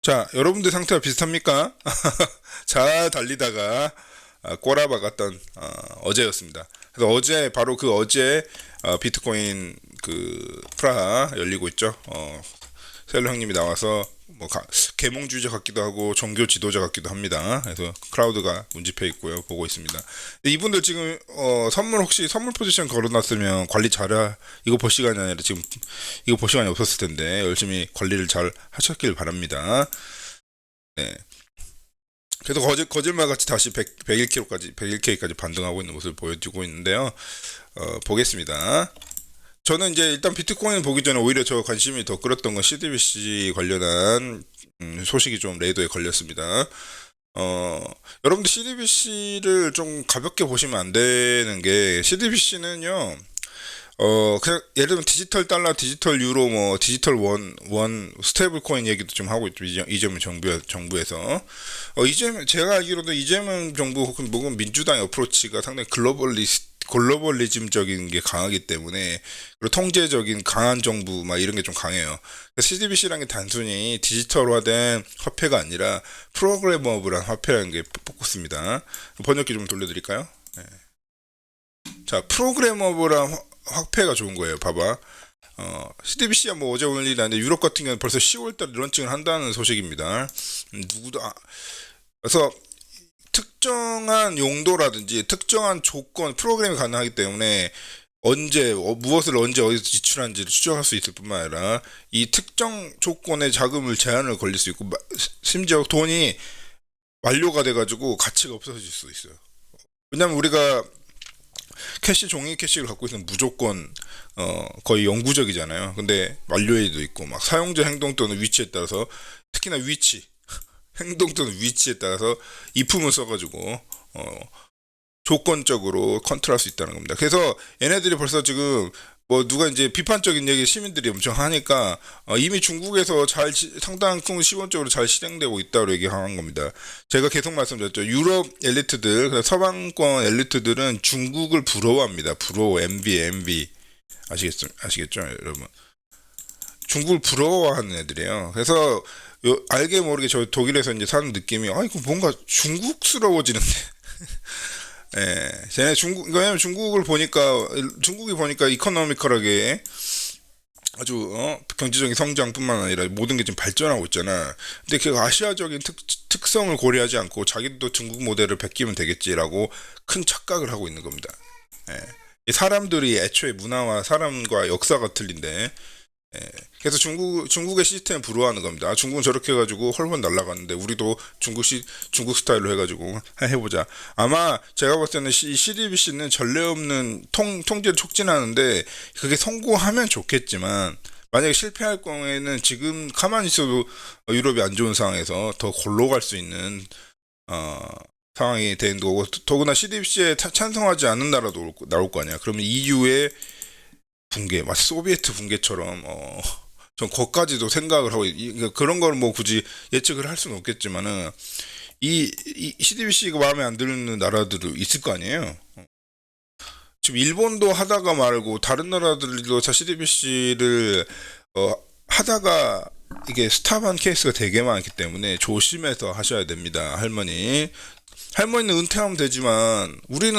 자, 여러분들 상태가 비슷합니까? 잘 달리다가 꼬라박았던 어제였습니다. 그래서 어제 바로 그 어제 비트코인 그 프라하 열리고 있죠. 셀러 형님이 나와서 뭐 계몽주의자 같기도 하고 종교 지도자 같기도 합니다. 그래서 크라우드가 운집해 있고요. 보고 있습니다. 근데 이분들 지금 혹시 선물 포지션 걸어놨으면 관리 잘해. 이거 볼 시간이 아니라 지금 이거 볼 시간이 없었을 텐데 열심히 관리를 잘 하셨길 바랍니다. 네. 그래서 거짓말 같이 다시 101K까지 반등하고 있는 모습을 보여주고 있는데요. 보겠습니다. 저는 이제 일단 비트코인 보기 전에 오히려 저 관심이 더 끌었던 건 CDBC 관련한 소식이 좀 레이더에 걸렸습니다. 여러분들 CDBC를 좀 가볍게 보시면 안 되는 게 CDBC는요. 그냥 예를 들면 디지털 달러, 디지털 유로, 뭐 디지털 원 스테이블 코인 얘기도 좀 하고 있죠. 이재명 정부에서. 이재명 제가 알기로도 이재명 정부 혹은 민주당의 어프로치가 상당히 글로벌리즘적인 게 강하기 때문에, 그리고 통제적인 강한 정부 막 이런 게 좀 강해요. CDBC라는 게 단순히 디지털화된 화폐가 아니라 프로그래머블한 화폐라는 게 뽑습니다. 번역기 좀 돌려드릴까요? 네. 자, 프로그래머블한 화폐가 좋은 거예요. 봐봐. CDBC야 뭐 어제 오늘 일이 아닌데 유럽 같은 경우는 벌써 10월달 런칭을 한다는 소식입니다. 그래서 특정한 용도라든지 특정한 조건 프로그램이 가능하기 때문에 무엇을 언제 어디서 지출하는지를 추적할 수 있을 뿐만 아니라 이 특정 조건의 자금을 제한을 걸릴 수 있고, 심지어 돈이 완료가 돼가지고 가치가 없어질 수 있어요. 왜냐면 우리가 종이 캐시를 갖고 있으면 무조건 거의 영구적이잖아요. 근데 만료일도 있고 막 사용자 행동 또는 위치에 따라서, 특히나 행동 또는 위치에 따라서 이품을 써가지고 조건적으로 컨트롤할 수 있다는 겁니다. 그래서 얘네들이 벌써 지금 뭐 누가 이제 비판적인 얘기 시민들이 엄청 하니까 이미 중국에서 상당한 큰 시범적으로 잘 실행되고 있다고 얘기한 겁니다. 제가 계속 말씀드렸죠. 유럽 엘리트들, 서방권 엘리트들은 중국을 부러워합니다. MB 아시겠죠, 여러분? 중국을 부러워하는 애들이에요. 그래서 알게 모르게 저 독일에서 이제 사는 느낌이, 이거 뭔가 중국스러워지는데. 예, 왜냐면 중국이 보니까 이코노미컬하게 아주 경제적인 성장뿐만 아니라 모든 게 지금 발전하고 있잖아. 근데 그 아시아적인 특성을 고려하지 않고 자기도 중국 모델을 베끼면 되겠지라고 큰 착각을 하고 있는 겁니다. 예. 이 사람들이 애초에 문화와 사람과 역사가 틀린데, 예. 그래서 중국의 시스템을 부러워하는 겁니다. 중국은 저렇게 해가지고 헐헐 날아갔는데 우리도 중국 스타일로 해가지고 해보자. 아마 제가 봤을 때는 CDBC는 전례 없는 통제를 촉진하는데, 그게 성공하면 좋겠지만 만약에 실패할 경우에는 지금 가만히 있어도 유럽이 안 좋은 상황에서 더 골로 갈 수 있는 상황이 되는 거고, 더구나 CDBC에 찬성하지 않는 나라도 나올 거 아니야. 그러면 EU의 붕괴, 마치 소비에트 붕괴처럼 전 거기까지도 생각을 하고, 그런 걸 뭐 굳이 예측을 할 수는 없겠지만은 이 CDBC가 마음에 안 드는 나라들도 있을 거 아니에요. 지금 일본도 하다가 말고 다른 나라들도 CDBC를 하다가 이게 스탑한 케이스가 되게 많기 때문에 조심해서 하셔야 됩니다. 할머니는 은퇴하면 되지만 우리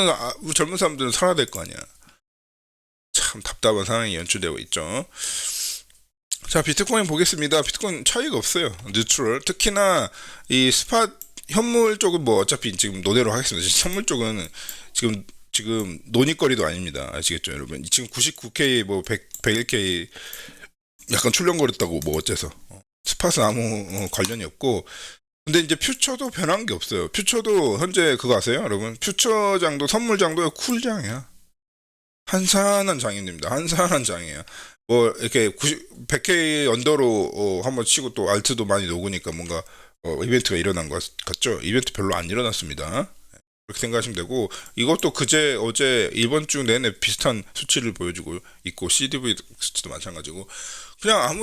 젊은 사람들은 살아야 될 거 아니야. 참 답답한 상황이 연출되고 있죠. 자, 비트코인 보겠습니다. 비트코인 차이가 없어요. 뉴트럴. 특히나 이 스팟 현물 쪽은 뭐 어차피 지금 노대로 하겠습니다. 선물 쪽은 지금 논의거리도 아닙니다. 아시겠죠, 여러분? 지금 99K 뭐 101K 약간 출렁거렸다고 뭐 어째서. 스팟은 아무 관련이 없고. 근데 이제 퓨처도 변한 게 없어요. 퓨처도 현재 그거 아세요, 여러분? 퓨처장도 선물장도 쿨장이야. 한산한 장입니다. 한산한 장이에요. 뭐 이렇게 100K 언더로 한번 치고 또 알트도 많이 녹으니까 뭔가 이벤트가 일어난 것 같죠? 이벤트 별로 안 일어났습니다. 그렇게 생각하시면 되고, 이것도 어제 이번 주 내내 비슷한 수치를 보여주고 있고, CDV 수치도 마찬가지고, 그냥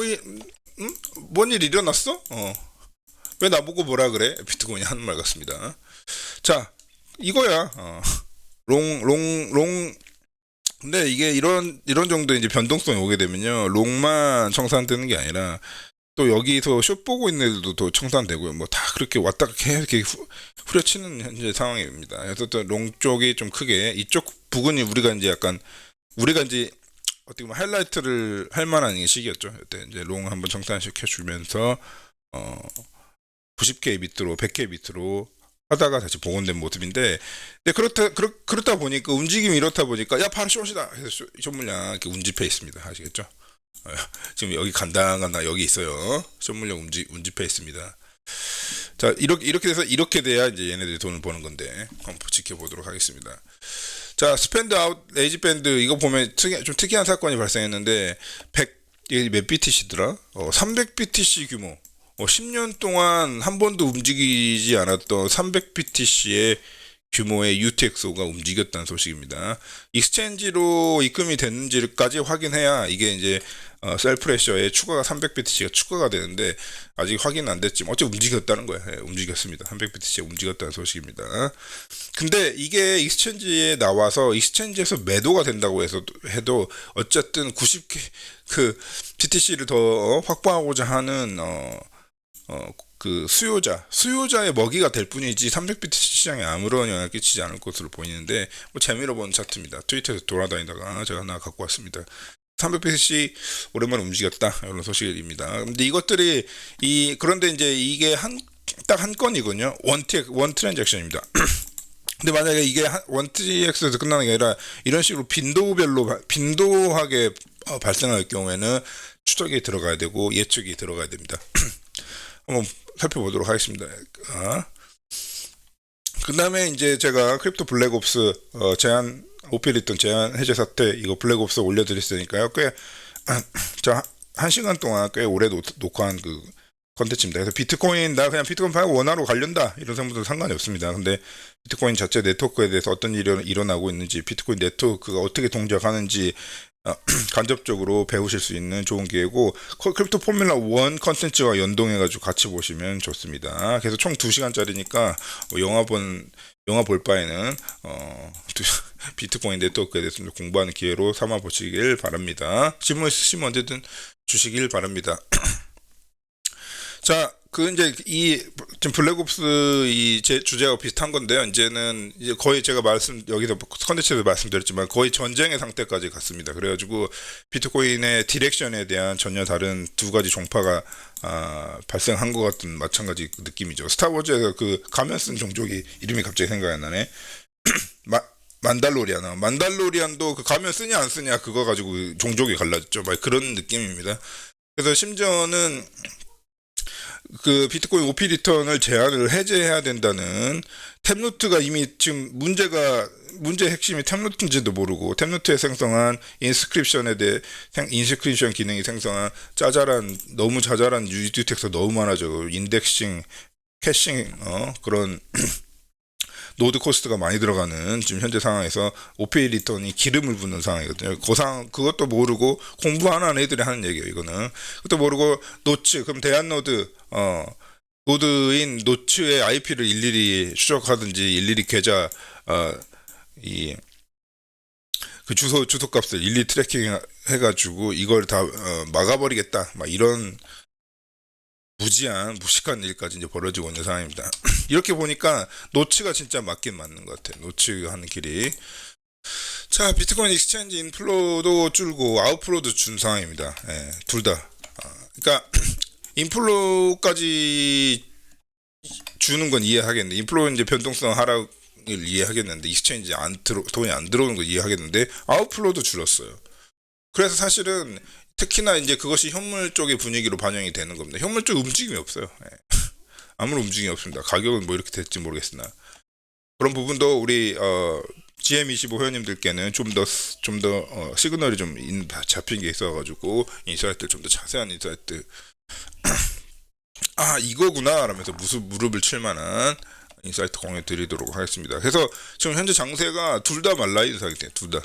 뭔 일 일어났어? 왜 나보고 뭐라 그래? 비트코인이 하는 말 같습니다. 자, 이거야. 근데 이게 이런 정도 이제 변동성이 오게 되면요, 롱만 청산되는 게 아니라 또 여기서 숏 보고 있는 애들도 또 청산되고요. 뭐 다 그렇게 왔다 갔다 이렇게 후려치는 현재 상황입니다. 그래서 또 롱 쪽이 좀 크게 이쪽 부근이 우리가 이제 어떻게 보면 하이라이트를 할 만한 시기였죠. 이때 이제 롱 한번 정산시켜 주면서 90K 밑으로 100K 밑으로 하다가 다시 복원된 모습인데, 근데 그렇다 보니까 움직임이 이렇다 보니까 야 바로 숏이다 해서 숏 물량 이렇게 운집해 있습니다. 아시겠죠? 지금 여기 간당간당 여기 있어요. 숏 물량 운집해 있습니다. 자, 이렇게 돼서 이렇게 돼야 이제 얘네들이 돈을 버는 건데 한번 지켜보도록 하겠습니다. 자, 스펜드 아웃 레이지 밴드 이거 보면 좀 특이한 사건이 발생했는데 이게 몇 BTC더라? 300BTC 규모. 10년 동안 한 번도 움직이지 않았던 300BTC의 규모의 UTXO가 움직였다는 소식입니다. 익스체인지로 입금이 됐는지까지 확인해야 이게 이제 셀프레셔에 추가가 300BTC가 추가가 되는데 아직 확인 안 됐지만 어째 움직였다는 거야. 예, 움직였습니다. 300BTC가 움직였다는 소식입니다. 근데 이게 익스체인지에 나와서 익스체인지에서 매도가 된다고 해도 어쨌든 90K 그 BTC를 더 확보하고자 하는 그 수요자의 먹이가 될 뿐이지 300BTC 시장에 아무런 영향을 끼치지 않을 것으로 보이는데, 뭐 재미로 본 차트입니다. 트위터에서 돌아다니다가 제가 하나 갖고 왔습니다. 300BTC 오랜만에 움직였다 이런 소식입니다. 근데 이것들이 그런데 이제 이게 딱 한 건이군요. 원 트랜잭션입니다. 근데 만약에 이게 원 TX에서 끝나는 게 아니라 이런 식으로 빈도하게 발생할 경우에는 추적이 들어가야 되고 예측이 들어가야 됩니다. 한번 살펴보도록 하겠습니다. 그 다음에 이제 제가 크립토 블랙옵스 오피리턴 제한 해제 사태 이거 블랙옵스 올려드렸으니까요. 자, 1시간 동안 꽤 오래 녹화한 그 컨텐츠입니다. 그래서 나 그냥 비트코인 팔고 원화로 가련다 이런 사람들은 상관이 없습니다. 근데 비트코인 자체 네트워크에 대해서 어떤 일이 일어나고 있는지, 비트코인 네트워크가 어떻게 동작하는지 간접적으로 배우실 수 있는 좋은 기회고, 크립토 포뮬러 1 컨텐츠와 연동해가지고 같이 보시면 좋습니다. 그래서 총 2시간짜리니까 영화 볼 바에는 비트코인 네트워크에 대해서 공부하는 기회로 삼아 보시길 바랍니다. 질문 있으시면 언제든 주시길 바랍니다. 자, 이제 지금 블랙옵스 제 주제와 비슷한 건데요. 이제는 이제 거의 제가 여기서 컨텐츠에서 말씀드렸지만 거의 전쟁의 상태까지 갔습니다. 그래가지고 비트코인의 디렉션에 대한 전혀 다른 두 가지 종파가 발생한 것 같은 마찬가지 느낌이죠. 스타워즈에서 그 가면 쓴 종족이 이름이 갑자기 생각이 안 나네. 만달로리안도 그 가면 쓰냐 안 쓰냐 그거 가지고 종족이 갈라졌죠. 막 그런 느낌입니다. 그래서 심지어는 그 비트코인 OP 리턴을 제한을 해제해야 된다는 탭노트가 이미 지금 문제 핵심이 탭노트인지도 모르고 탭노트에 생성한 인스크립션 기능이 생성한 너무 자잘한 UTX가 너무 많아져. 인덱싱, 캐싱 그런 노드 코스트가 많이 들어가는 지금 현재 상황에서 OP 리턴이 기름을 붓는 상황이거든요. 그것도 모르고 공부 안 하는 애들이 하는 얘기예요. 이거는 그것도 모르고 그럼 대한 노드인 노츠의 IP를 일일이 추적하든지 일일이 계좌 그 주소값을 일일이 트래킹 해가지고 이걸 다 막아버리겠다 막 이런 무식한 일까지 이제 벌어지고 있는 상황입니다. 이렇게 보니까 노츠가 진짜 맞긴 맞는 것 같아요. 노츠 하는 길이. 자, 비트코인 익스체인지 인플로도 줄고 아웃플로도 준 상황입니다. 예, 둘 다. 그러니까 인플로까지 주는 건 이해하겠는데, 인플로 이제 변동성 하락을 이해하겠는데, 익스체인지 돈이 안 들어오는 거 이해하겠는데 아웃플로도 줄었어요. 그래서 사실은 특히나 이제 그것이 현물 쪽의 분위기로 반영이 되는 겁니다. 현물 쪽 움직임이 없어요. 아무런 움직임이 없습니다. 가격은 뭐 이렇게 될지 모르겠으나 그런 부분도 우리 GM25 회원님들께는 좀 더 시그널이 좀 잡힌 게 있어가지고 인사이트를 좀 더 자세한 인사이트 이거구나 라면서 무릎을 칠 만한 인사이트 공유 드리도록 하겠습니다. 그래서 지금 현재 장세가 둘 다 말라인 상태, 둘 다.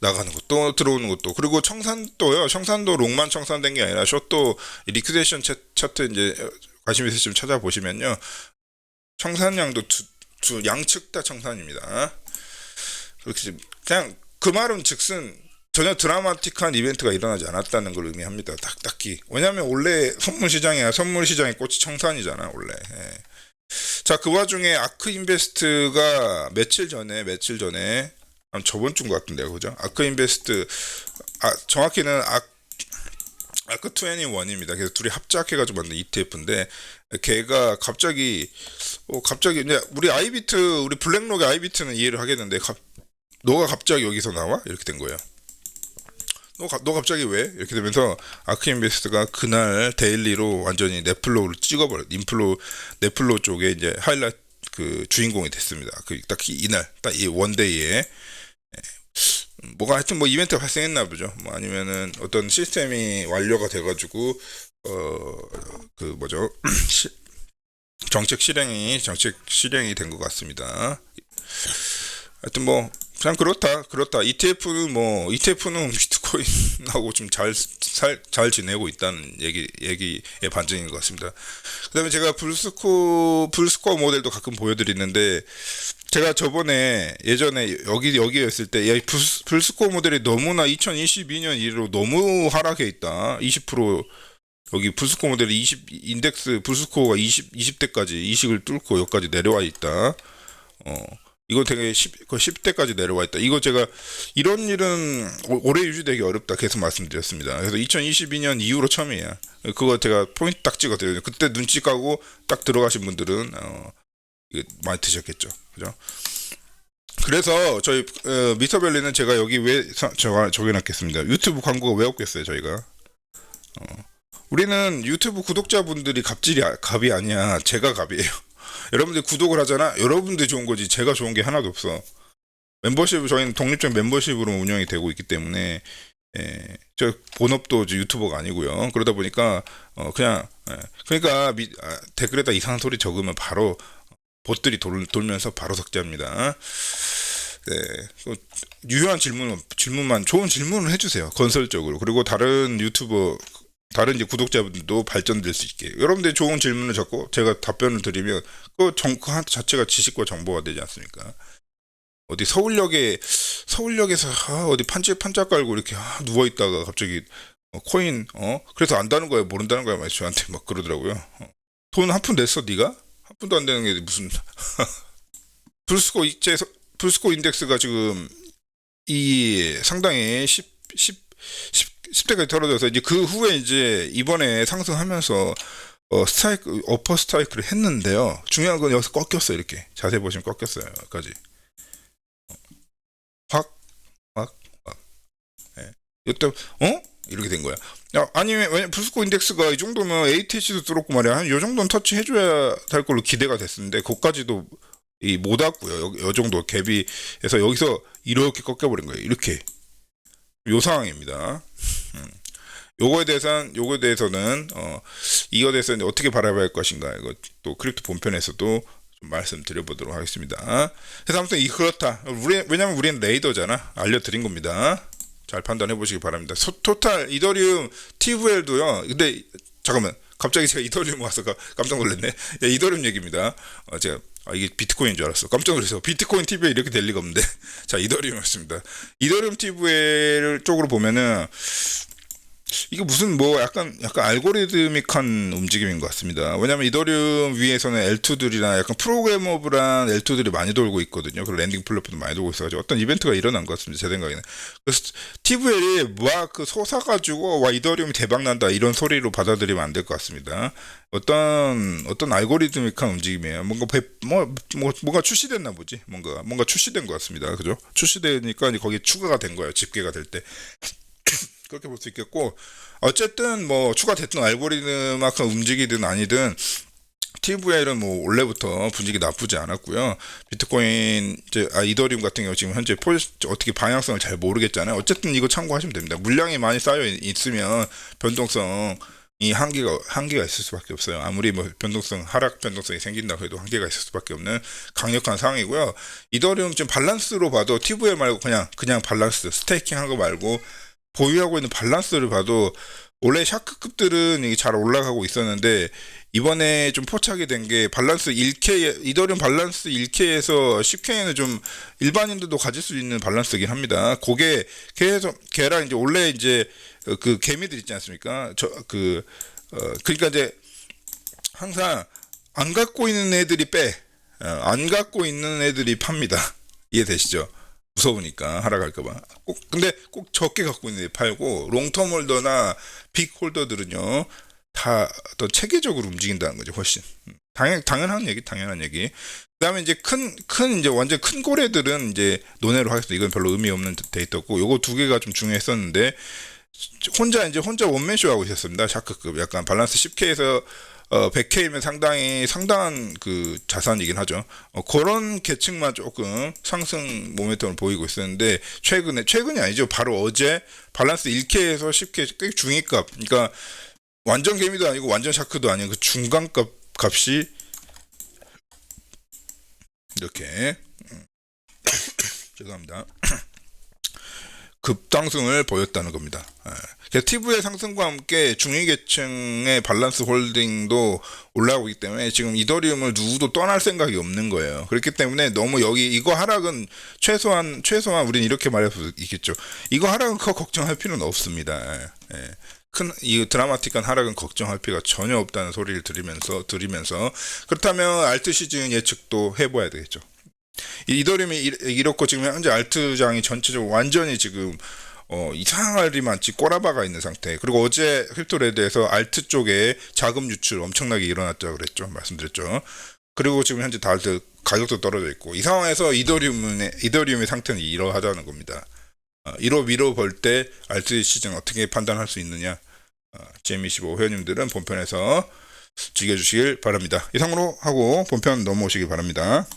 나가는 것도 들어오는 것도, 그리고 청산도 롱만 청산된 게 아니라 숏도 리퀴데이션 차트 이제 관심 있으시면 찾아보시면요, 청산량도 양측 다 청산입니다. 그렇게 그냥 그 말은 즉슨 전혀 드라마틱한 이벤트가 일어나지 않았다는 걸 의미합니다. 딱히. 왜냐하면 원래 선물 시장이야. 선물 시장의 꽃이 청산이잖아, 원래. 예. 자, 그 와중에 아크 인베스트가 며칠 전에, 저번 주인 것 같은데요, 그죠? 아크 인베스트, 정확히는 아크 21입니다. 그래서 둘이 합작해가지고 만든 ETF인데, 걔가 갑자기, 이제 우리 블랙록의 아이비트는 이해를 하겠는데, 너가 갑자기 여기서 나와? 이렇게 된 거예요. 너 갑자기 왜? 이렇게 되면서 아크인베스트가 그날 데일리로 완전히 넷플로우를 찍어버려. 넷플로우 쪽에 이제 하이라이트 그 주인공이 됐습니다. 그 딱히 이날, 딱 이 원데이에 뭐가 하여튼 뭐 이벤트가 발생했나 보죠. 뭐 아니면은 어떤 시스템이 완료가 돼가지고 그 뭐죠? 정책 실행이 된 것 같습니다. 하여튼 뭐 그냥 그렇다. ETF는 비트코인하고 좀 잘 지내고 있다는 얘기의 반증인 것 같습니다. 그다음에 제가 불스코어 모델도 가끔 보여드리는데, 제가 예전에 여기였을 때, 불스코어 모델이 너무나 2022년 이후로 너무 하락해 있다. 20% 여기 불스코어 모델이 인덱스 불스코어가 20대까지 이식을 뚫고 여기까지 내려와 있다. 이거 되게 10대까지 내려와 있다. 이거 제가 이런 일은 오래 유지되기 어렵다 계속 말씀드렸습니다. 그래서 2022년 이후로 처음이에요. 그거 제가 포인트 딱 찍어드려요. 그때 눈치 까고 딱 들어가신 분들은 이거 많이 드셨겠죠. 그죠? 그래서 저희 미스터밸리는 제가 여기 왜 적어놨겠습니다. 유튜브 광고가 왜 없겠어요, 저희가. 우리는 유튜브 구독자분들이 갑이 아니야. 제가 갑이에요. 여러분들이 구독을 하잖아. 여러분들이 좋은 거지 제가 좋은 게 하나도 없어. 저희는 독립적인 멤버십으로 운영이 되고 있기 때문에 저 본업도 유튜버가 아니고요. 그러다 보니까 그러니까 댓글에다 이상한 소리 적으면 바로 봇들이 돌면서 바로 삭제합니다. 유효한 질문만 좋은 질문을 해주세요. 건설적으로. 그리고 다른 이제 구독자분들도 발전될 수 있게 여러분들이 좋은 질문을 적고 제가 답변을 드리면 그 자체가 지식과 정보가 되지 않습니까? 어디 서울역에서 어디 판자 깔고 이렇게 누워 있다가 갑자기 코인 그래서 안다는 거야 모른다는 거야 막 저한테 막 그러더라고요. 돈 한 푼 냈어 네가? 한 푼도 안 되는 게 무슨 불스코 인덱스가 지금 상당히 10대까지 떨어져서 이제 그 후에 이제 이번에 상승하면서 어퍼 스트라이크를 했는데요. 중요한 건 여기서 꺾였어. 이렇게 자세히 보시면 꺾였어요. 여기까지 확. 이때 이렇게 된 거야. 아니면 왜냐 불스코 인덱스가 이 정도면 ATH도 뚫었고 말이야. 한 요 정도는 터치 해줘야 될 걸로 기대가 됐었는데 그것까지도 못 왔고요. 요 정도 갭이에서 여기서 이렇게 꺾여버린 거예요. 이렇게 요 상황입니다. 요거에 대해서는 이거에 대해서는 어떻게 바라봐야 할 것인가 이거 또 크립토 본편에서도 좀 말씀드려보도록 하겠습니다. 그래서 아무튼 그렇다. 왜냐면 우리는 레이더잖아. 알려드린 겁니다. 잘 판단해 보시기 바랍니다. 토탈 이더리움 TVL도요. 근데 잠깐만 갑자기 제가 이더리움 와서 깜짝 놀랐네. 이더리움 얘기입니다. 제가 이게 비트코인인 줄 알았어. 깜짝 놀라서 비트코인 TVL 이렇게 될 리가 없는데 자 이더리움이었습니다. 이더리움 TVL 쪽으로 보면은 이게 무슨 약간 알고리드믹한 움직임인 것 같습니다. 왜냐면 이더리움 위에서는 L2들이나 약간 프로그래머블한 L2들이 많이 돌고 있거든요. 그리고 랜딩 플랫폼도 많이 돌고 있어가지고 어떤 이벤트가 일어난 것 같습니다. 제 생각에는. 그래서 TVL이 솟아가지고 이더리움이 대박난다 이런 소리로 받아들이면 안 될 것 같습니다. 어떤 알고리드믹한 움직임이에요. 뭔가 출시됐나 보지. 뭔가 출시된 것 같습니다. 그죠? 출시되니까 거기에 추가가 된 거예요. 집계가 될 때. 그렇게 볼 수 있겠고 어쨌든 추가됐던 알고리즘만큼 움직이든 아니든 TVL은 원래부터 분위기 나쁘지 않았고요. 비트코인 이더리움 같은 경우 지금 현재 어떻게 방향성을 잘 모르겠잖아요. 어쨌든 이거 참고하시면 됩니다. 물량이 많이 쌓여 있으면 변동성이 한계가 있을 수밖에 없어요. 아무리 하락 변동성이 생긴다 해도 한계가 있을 수밖에 없는 강력한 상황이고요. 이더리움 지금 밸런스로 봐도 TVL 말고 그냥 밸런스 스테이킹 한 거 말고 보유하고 있는 밸런스를 봐도 원래 샤크급들은 이게 잘 올라가고 있었는데 이번에 좀 포착이 된 게 밸런스 1K, 이더리움 밸런스 1K에서 10K는 좀 일반인들도 가질 수 있는 밸런스이긴 합니다. 그게 계속 걔랑 이제 원래 이제 그 개미들 있지 않습니까? 그러니까 이제 항상 안 갖고 있는 애들이 안 갖고 있는 애들이 팝니다. 이해되시죠? 무서우니까 하락할까봐. 근데 꼭 적게 갖고 있는 애 팔고, 롱텀 홀더나 빅 홀더들은요, 다 더 체계적으로 움직인다는 거죠, 훨씬. 당연한 얘기. 그 다음에 이제 이제 완전 큰 고래들은 이제 논외로 하겠습니다. 이건 별로 의미 없는 데이터고, 요거 두 개가 좀 중요했었는데, 혼자 원맨쇼 하고 있었습니다. 샤크급. 약간 밸런스 10K에서 100K면 상당한 그 자산이긴 하죠. 그런 계층만 조금 상승 모멘텀을 보이고 있었는데, 최근이 아니죠. 바로 어제 밸런스 1K에서 10K 꽤 중위값. 그러니까 완전 개미도 아니고 완전 샤크도 아닌 그 중간값 값이 이렇게 죄송합니다. 급상승을 보였다는 겁니다. 그래서 TV의 상승과 함께 중위계층의 밸런스 홀딩도 올라오고 있기 때문에 지금 이더리움을 누구도 떠날 생각이 없는 거예요. 그렇기 때문에 너무 이거 하락은 최소한 우리는 이렇게 말할 수 있겠죠. 이거 하락은 걱정할 필요는 없습니다. 이 드라마틱한 하락은 걱정할 필요가 전혀 없다는 소리를 들으면서 그렇다면 알트 시즌 예측도 해봐야 되겠죠. 이더리움이 이렇고 지금 현재 알트장이 전체적으로 완전히 지금 이상하리만치 꼬라박아 있는 상태. 그리고 어제 크립토레드에서 알트 쪽에 자금 유출 엄청나게 일어났다고 말씀드렸죠. 그리고 지금 현재 다들 가격도 떨어져 있고, 이 상황에서 이더리움의 상태는 이러하다는 겁니다. 이로 밀어볼 때 알트 시즌 어떻게 판단할 수 있느냐, GM25 회원님들은 본편에서 즐겨주시길 바랍니다. 이상으로 하고 본편 넘어오시길 바랍니다.